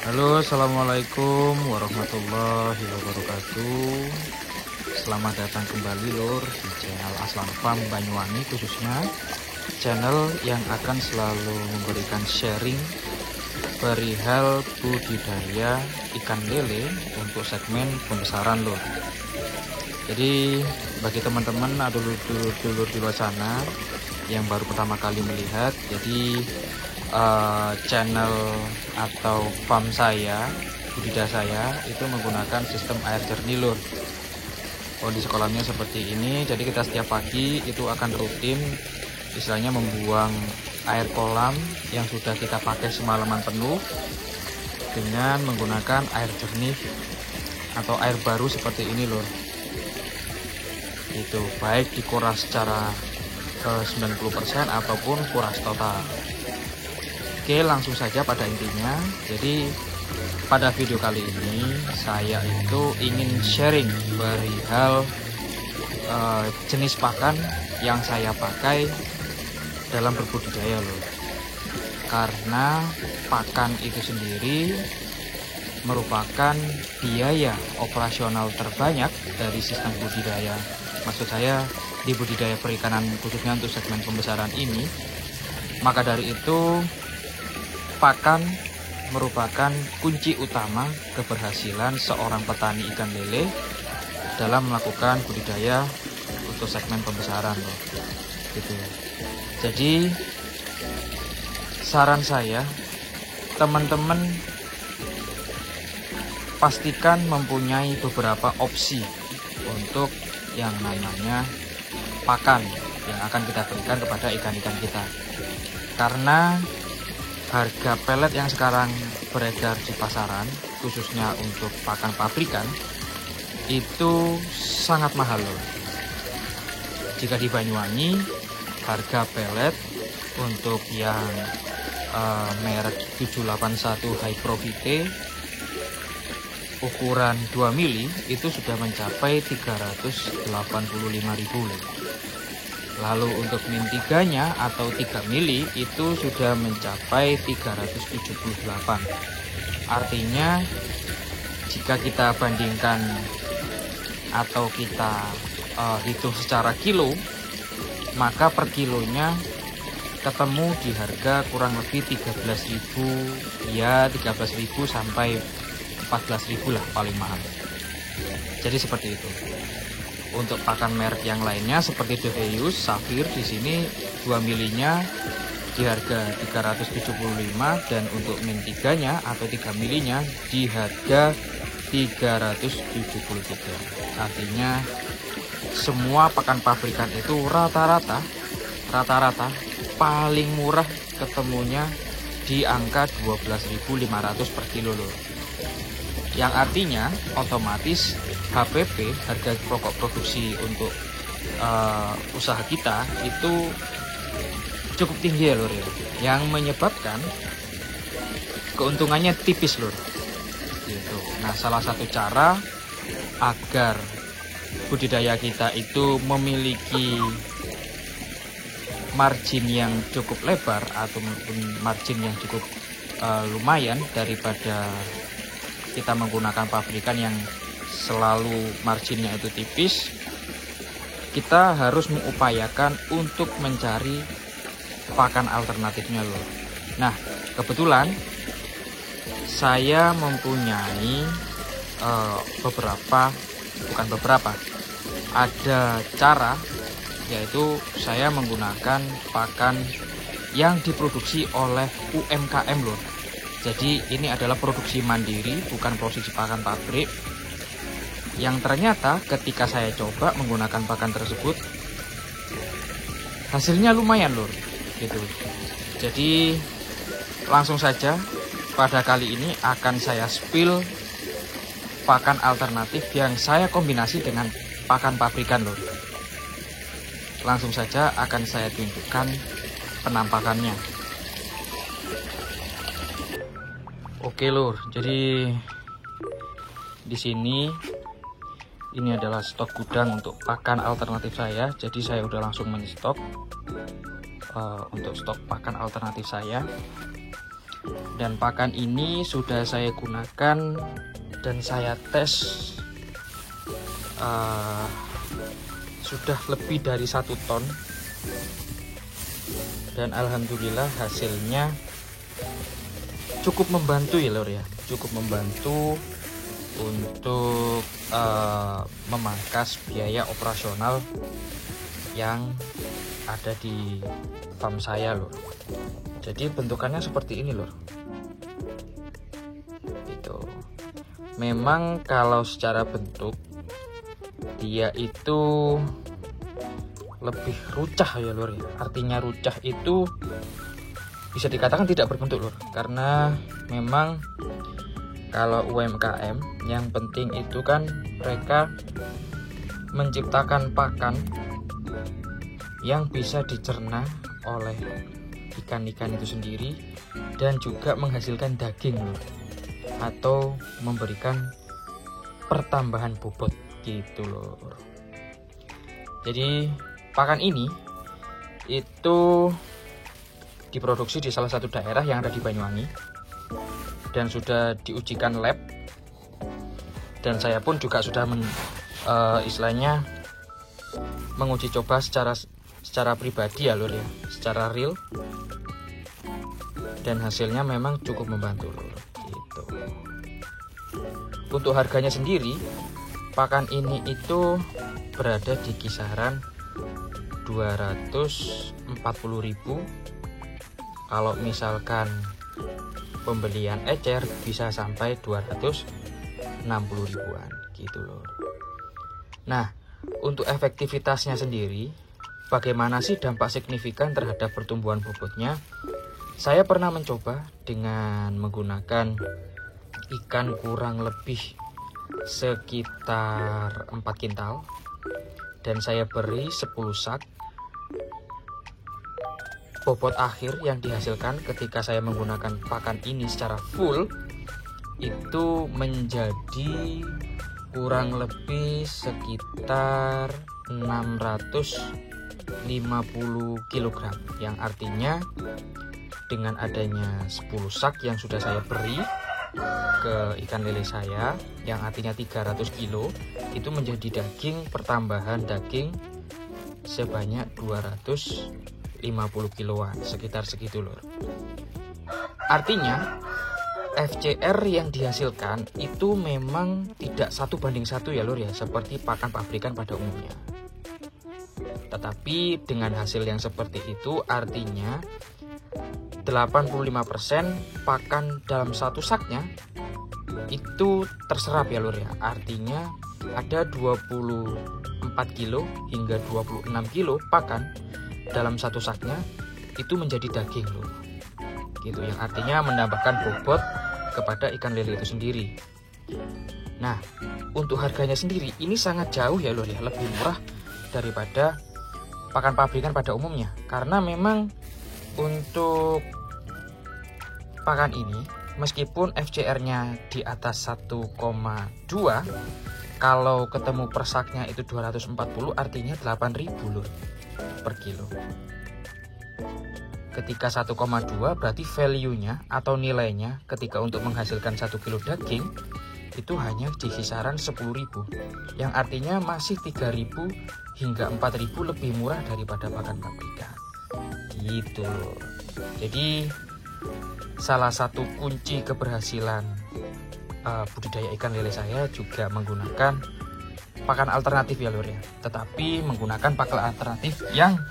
Halo, assalamualaikum warahmatullahi wabarakatuh. Selamat datang kembali lur di channel Aslan Farm Banyuwangi, khususnya channel yang akan selalu memberikan sharing perihal budidaya ikan lele untuk segmen pembesaran lur. Jadi bagi teman-teman atau dulur-dulur di luar sana yang baru pertama kali melihat, jadi channel atau farm saya, budidaya saya itu menggunakan sistem air jernih lur. Kondisi kolamnya seperti ini, jadi kita setiap pagi itu akan rutin istilahnya membuang air kolam yang sudah kita pakai semalaman penuh dengan menggunakan air jernih atau air baru seperti ini lur. Itu baik dikuras secara 90% ataupun kuras total. Oke, langsung saja pada intinya. Jadi pada video kali ini saya itu ingin sharing perihal jenis pakan yang saya pakai dalam berbudidaya loh. Karena pakan itu sendiri merupakan biaya operasional terbanyak dari sistem budidaya. Maksud saya di budidaya perikanan khususnya untuk segmen pembesaran ini. Maka dari itu pakan merupakan kunci utama keberhasilan seorang petani ikan lele dalam melakukan budidaya untuk segmen pembesaran loh. Gitu. Jadi saran saya, teman-teman pastikan mempunyai beberapa opsi untuk yang namanya pakan yang akan kita berikan kepada ikan-ikan kita. Karena harga pelet yang sekarang beredar di pasaran, khususnya untuk pakan pabrikan, itu sangat mahal loh. Jika di Banyuwangi, harga pelet untuk yang merek 781 High Profit ukuran 2 mili itu sudah mencapai 385.000 loh. Lalu untuk min 3-nya atau 3 mili itu sudah mencapai 378. Artinya jika kita bandingkan atau kita hitung secara kilo, maka per kilonya ketemu di harga kurang lebih 13.000, ya 13.000 sampai 14.000 lah paling mahal. Jadi seperti itu. Untuk pakan merek yang lainnya seperti Deveus, Safir di sini 2 milinya di harga 375 dan untuk min 3-nya atau 3 milinya di harga 373. Artinya semua pakan pabrikan itu rata-rata paling murah ketemunya di angka 12.500 per kilo loh. Yang artinya otomatis HPP, harga pokok produksi untuk usaha kita itu cukup tinggi ya lur ya, yang menyebabkan keuntungannya tipis lur gitu. Nah, salah satu cara agar budidaya kita itu memiliki margin yang cukup lebar atau margin yang cukup lumayan daripada kita menggunakan pabrikan yang selalu marginnya itu tipis, kita harus mengupayakan untuk mencari pakan alternatifnya loh. Nah, kebetulan saya mempunyai ada cara, yaitu saya menggunakan pakan yang diproduksi oleh UMKM loh. Jadi ini adalah produksi mandiri, bukan produksi pakan pabrik. Yang ternyata ketika saya coba menggunakan pakan tersebut, hasilnya lumayan lur gitu. Jadi langsung saja pada kali ini akan saya spill pakan alternatif yang saya kombinasi dengan pakan pabrikan lur. Langsung saja akan saya tunjukkan penampakannya. Oke lur, jadi di sini ini adalah stok gudang untuk pakan alternatif saya. Jadi saya udah langsung menyetok untuk stok pakan alternatif saya. Dan pakan ini sudah saya gunakan dan saya tes sudah lebih dari 1 ton, dan alhamdulillah hasilnya cukup membantu ya lor ya, cukup membantu untuk memangkas biaya operasional yang ada di farm saya lor. Jadi bentukannya seperti ini lor. Itu memang kalau secara bentuk dia itu lebih rucah ya lor ya. Artinya rucah itu bisa dikatakan tidak berbentuk lor, karena memang kalau UMKM yang penting itu kan mereka menciptakan pakan yang bisa dicerna oleh ikan-ikan itu sendiri dan juga menghasilkan daging lor, atau memberikan pertambahan bobot gitu lor. Jadi pakan ini itu diproduksi di salah satu daerah yang ada di Banyuwangi dan sudah diujikan lab, dan saya pun juga sudah istilahnya menguji coba secara pribadi ya lor ya, secara real, dan hasilnya memang cukup membantu lor gitu. Untuk harganya sendiri, pakan ini itu berada di kisaran 240.000. Kalau misalkan pembelian ecer bisa sampai 260.000-an gitu loh. Nah, untuk efektivitasnya sendiri, bagaimana sih dampak signifikan terhadap pertumbuhan bobotnya? Saya pernah mencoba dengan menggunakan ikan kurang lebih sekitar 4 kintal, dan saya beri 10 sak. Bobot akhir yang dihasilkan ketika saya menggunakan pakan ini secara full itu menjadi kurang lebih sekitar 650 kg, yang artinya dengan adanya 10 sak yang sudah saya beri ke ikan lele saya, yang artinya 300 kilo, itu menjadi daging, pertambahan daging sebanyak 250 kiloan, sekitar segitu lor. Artinya FCR yang dihasilkan itu memang tidak 1:1 ya lor ya, seperti pakan pabrikan pada umumnya. Tetapi dengan hasil yang seperti itu artinya 85% pakan dalam satu saknya itu terserap ya lor ya. Artinya ada 24 kilo hingga 26 kilo pakan dalam satu saknya itu menjadi daging lor gitu, yang artinya menambahkan bobot kepada ikan lele itu sendiri. Nah, untuk harganya sendiri ini sangat jauh ya lor ya, lebih murah daripada pakan pabrikan pada umumnya, karena memang untuk pakan ini meskipun FCR-nya di atas 1,2, kalau ketemu persaknya itu 240, artinya 8.000 lor per kilo. Ketika 1,2 berarti value-nya atau nilainya ketika untuk menghasilkan 1 kilo daging itu hanya di kisaran 10.000, yang artinya masih 3.000 hingga 4.000 lebih murah daripada pakan pabrikan gitu loh. Jadi salah satu kunci keberhasilan budidaya ikan lele saya juga menggunakan pakan alternatif ya lor ya, tetapi menggunakan pakan alternatif yang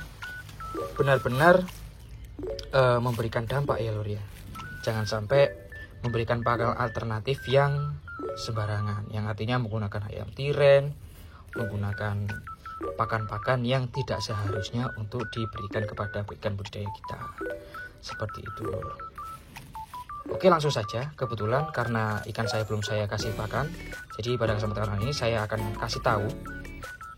benar-benar memberikan dampak ya lor ya. Jangan sampai memberikan pakan alternatif yang sembarangan, yang artinya menggunakan ayam tiren, menggunakan pakan-pakan yang tidak seharusnya untuk diberikan kepada ikan budidaya kita, seperti itu lor. Oke, langsung saja. Kebetulan karena ikan saya belum saya kasih pakan, jadi pada kesempatan ini saya akan kasih tahu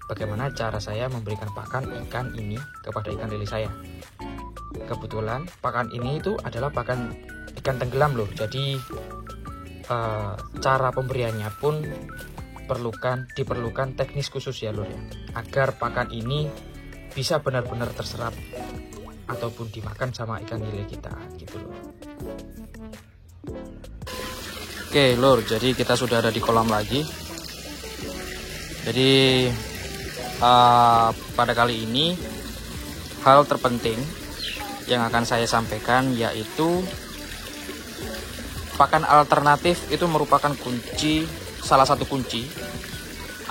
bagaimana cara saya memberikan pakan ikan ini kepada ikan lele saya. Kebetulan pakan ini itu adalah pakan ikan tenggelam loh. Jadi cara pemberiannya pun diperlukan teknis khusus ya lor ya, agar pakan ini bisa benar-benar terserap ataupun dimakan sama ikan lele kita gitu loh. Oke lur, jadi kita sudah ada di kolam lagi. Jadi pada kali ini hal terpenting yang akan saya sampaikan yaitu pakan alternatif itu merupakan kunci, salah satu kunci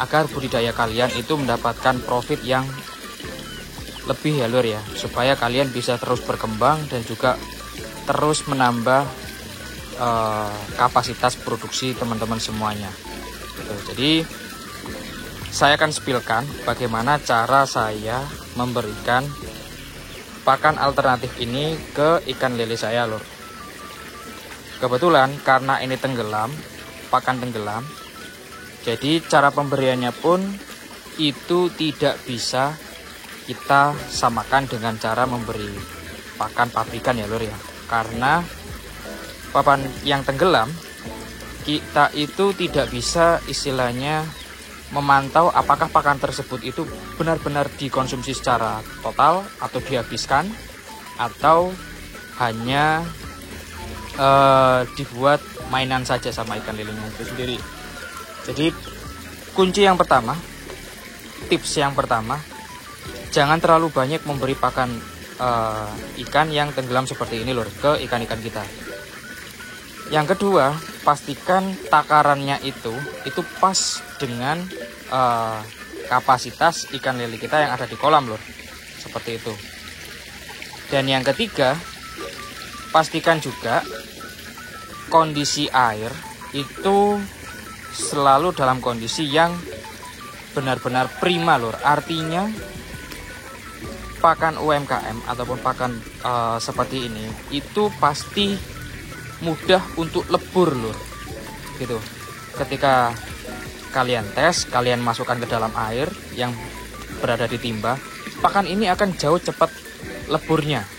agar budidaya kalian itu mendapatkan profit yang lebih ya lur ya, supaya kalian bisa terus berkembang dan juga terus menambah kapasitas produksi teman-teman semuanya. Jadi saya akan spilkan bagaimana cara saya memberikan pakan alternatif ini ke ikan lele saya lur. Kebetulan karena ini tenggelam, pakan tenggelam, jadi cara pemberiannya pun itu tidak bisa kita samakan dengan cara memberi pakan pabrikan ya lur ya. Karena pakan yang tenggelam, kita itu tidak bisa istilahnya memantau apakah pakan tersebut itu benar-benar dikonsumsi secara total atau dihabiskan, atau hanya dibuat mainan saja sama ikan lelenya itu sendiri. Jadi kunci yang pertama, tips yang pertama, jangan terlalu banyak memberi pakan ikan yang tenggelam seperti ini lur ke ikan-ikan kita. Yang kedua, pastikan takarannya itu pas dengan kapasitas ikan lele kita yang ada di kolam lur, seperti itu. Dan yang ketiga, pastikan juga kondisi air itu selalu dalam kondisi yang benar-benar prima lur. Artinya pakan UMKM ataupun pakan seperti ini itu pasti mudah untuk lebur lur, gitu. Ketika kalian tes, kalian masukkan ke dalam air yang berada di timba, pakan ini akan jauh cepat leburnya,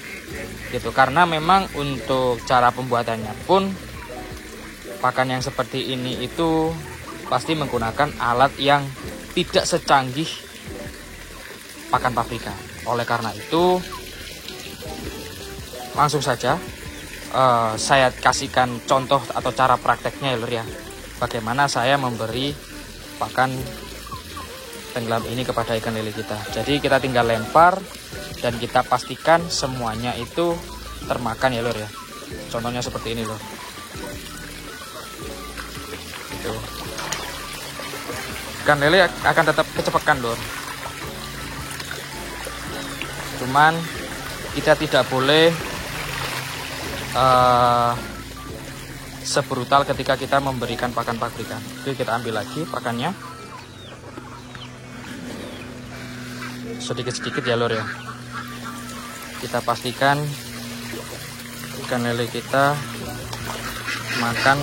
gitu. Karena memang untuk cara pembuatannya pun pakan yang seperti ini itu pasti menggunakan alat yang tidak secanggih pakan pabrikan. Oleh karena itu langsung saja saya kasihkan contoh atau cara prakteknya ya lur ya, bagaimana saya memberi pakan tenggelam ini kepada ikan lele kita. Jadi kita tinggal lempar dan kita pastikan semuanya itu termakan ya lur ya. Contohnya seperti ini lur. Gitu. Ikan lele akan tetap kecepatan lur. Cuman kita tidak boleh sebrutal ketika kita memberikan pakan pabrikan. Oke, kita ambil lagi pakannya sedikit-sedikit ya lur ya. Kita pastikan ikan lele kita makan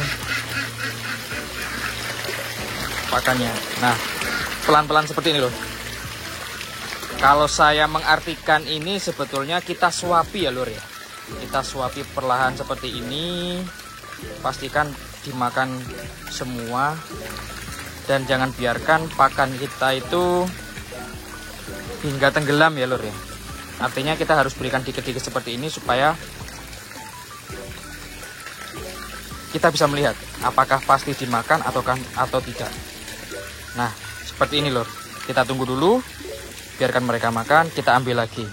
pakannya. Nah, pelan-pelan seperti ini lur. Kalau saya mengartikan ini sebetulnya kita suapi ya lur ya. Kita suapi perlahan seperti ini, pastikan dimakan semua dan jangan biarkan pakan kita itu hingga tenggelam ya lur ya. Artinya kita harus berikan dikit-dikit seperti ini supaya kita bisa melihat apakah pasti dimakan atau tidak. Nah, seperti ini lur. Kita tunggu dulu, biarkan mereka makan, kita ambil lagi.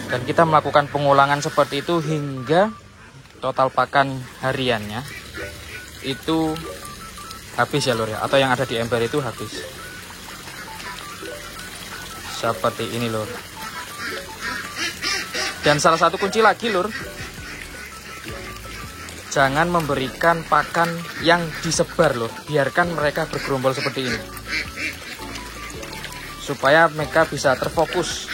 Dan kita melakukan pengulangan seperti itu hingga total pakan hariannya itu habis ya lur ya, atau yang ada di ember itu habis. Seperti ini lur. Dan salah satu kunci lagi lur, jangan memberikan pakan yang disebar lur, biarkan mereka bergerombol seperti ini supaya mereka bisa terfokus.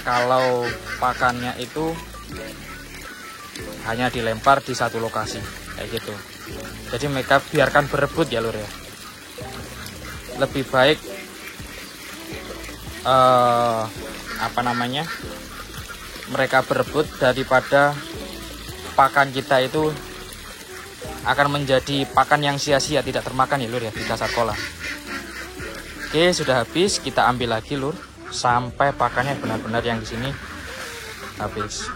Kalau pakannya itu hanya dilempar di satu lokasi kayak gitu, jadi mereka biarkan berebut ya lur ya. Lebih baik mereka berebut daripada pakan kita itu akan menjadi pakan yang sia-sia, tidak termakan ya lur ya di dasar kolam. Oke, sudah habis, kita ambil lagi lur sampai pakannya benar-benar yang di sini habis.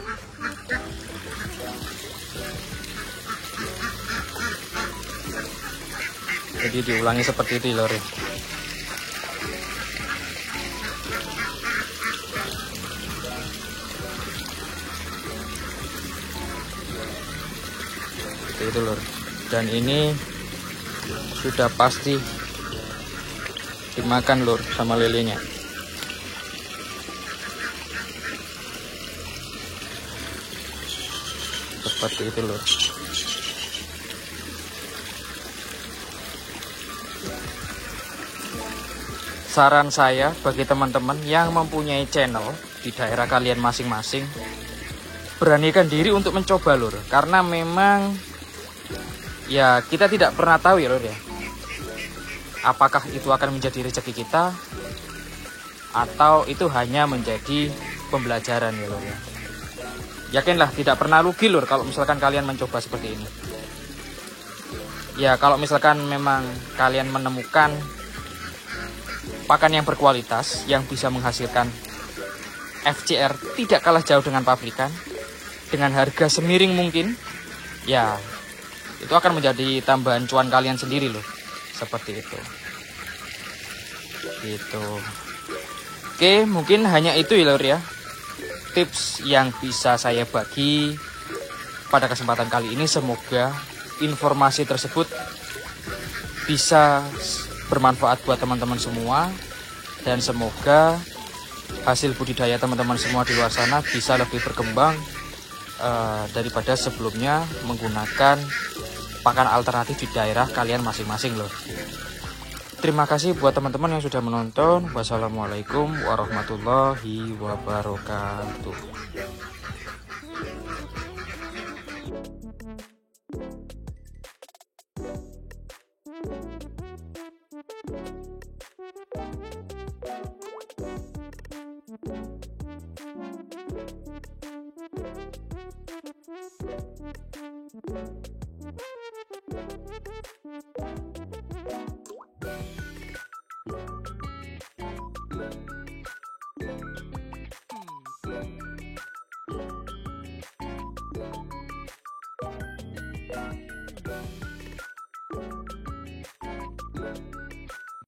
Jadi diulangi seperti itu lor ya. Seperti itu lor. Dan ini sudah pasti dimakan lor sama lelenya. Seperti itu lor. Saran saya bagi teman-teman yang mempunyai channel di daerah kalian masing-masing, beranikan diri untuk mencoba lor. Karena memang ya kita tidak pernah tahu ya lor ya, apakah itu akan menjadi rezeki kita atau itu hanya menjadi pembelajaran ya lor ya. Yakinlah tidak pernah rugi lor kalau misalkan kalian mencoba seperti ini. Ya kalau misalkan memang kalian menemukan pakan yang berkualitas yang bisa menghasilkan FCR tidak kalah jauh dengan pabrikan dengan harga semiring mungkin, ya itu akan menjadi tambahan cuan kalian sendiri loh. Seperti itu. Gitu. Oke, mungkin hanya itu ya lor ya, tips yang bisa saya bagi pada kesempatan kali ini. Semoga informasi tersebut bisa bermanfaat buat teman-teman semua, dan semoga hasil budidaya teman-teman semua di luar sana bisa lebih berkembang daripada sebelumnya menggunakan pakan alternatif di daerah kalian masing-masing loh. Terima kasih buat teman-teman yang sudah menonton. Wassalamualaikum warahmatullahi wabarakatuh. Thank you.